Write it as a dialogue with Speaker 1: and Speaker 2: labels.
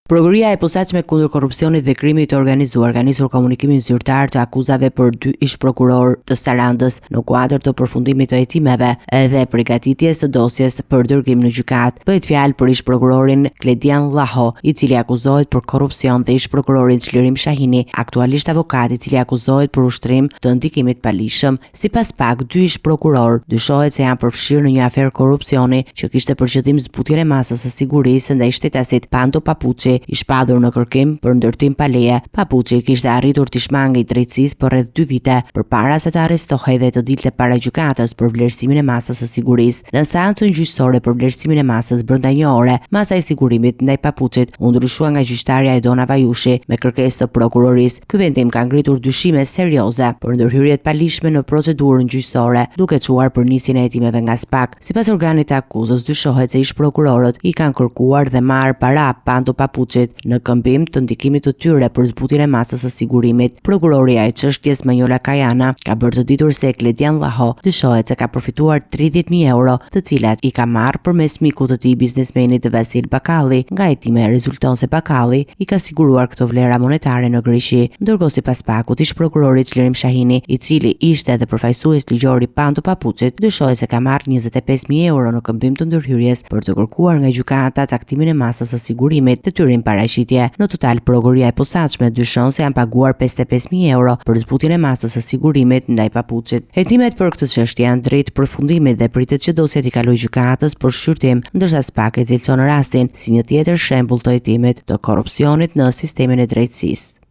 Speaker 1: Prokuroria e posaçme kundër korrupsionit dhe krimit të organizuar ka nisur komunikimin zyrtar të akuzave për 2 ish prokuror të Sarandës në kuadër të përfundimit të hetimeve dhe përgatitjes së dosjes për dërgim në gjykat. Bëhet fjalë për ish prokurorin Kledian Llaho, i cili akuzohet për korrupsion, dhe ish prokurorin Çlirim Shahini, aktualisht avokat, i cili akuzohet për ushtrim të ndikimit palishëm. Sipas PAK, 2 ish prokuror dyshohet se janë përfshirë në një aferë korrupsioni që kishte për qëllim zbutjen e masës së sigurisë ndaj shtetasit Pando Papuçi, i shpadur në kërkim për ndërtim pa leje. Papuçi kishte arritur të shmangej drejtësisë për rreth 2 vite përpara se të arrestohej dhe të dilte para gjykatës për vlerësimin e masës së sigurisë. Në seancën gjyqësore për vlerësimin e masës brenda një ore, masa e sigurimit ndaj Papuçit u ndryshua nga gjyqtarja Aidona Vajushi me kërkesë të prokurorisë. Ky vendim ka ngritur dyshime serioze për ndërhyrjet palishme në procedurën gjyqësore, duke çuar për nisjen e hetimeve nga SPAK. Sipas organit të akuzës, dyshohet se ish prokurorët i kanë kërkuar dhe marrë para Pando Papuçit në këmbim të ndikimit të tyre për zbutjen e masës së sigurimit. Prokuroria e çështjes Manjola Kajana ka bërë të ditur se Kledian Llaho dyshohet se ka përfituar 30.000 euro, të cilat i ka marrë përmes mikut të tij, biznesmenit Vasil Bakalli. Nga hetimi rezulton se Bakalli i ka siguruar këto vlera monetare në Greqi. Ndërkohë, sipas PAK-ut, ish prokurori Çlirim Shahini, i cili ishte edhe përfaqësues ligjor i Pando Papuçit, dyshohet se ka marrë 25.000 euro në këmbim të ndërhyrjes për të kërkuar nga gjykata caktimin e masës së sigurimit. Detyrim paraqitje. Në total, prokuroria e posaçme dyshon se janë paguar 55.000 euro për zbutjen e masës së sigurimit ndaj Papuçit. Hetimet për këtë çështje janë drejt përfundimit dhe pritet që dosja të kalojë gjykatës për shqyrtim, ndërsa SPAK e cilëson rastin si një tjetër shembull të hetimit të korrupsionit në sistemin e drejtësisë.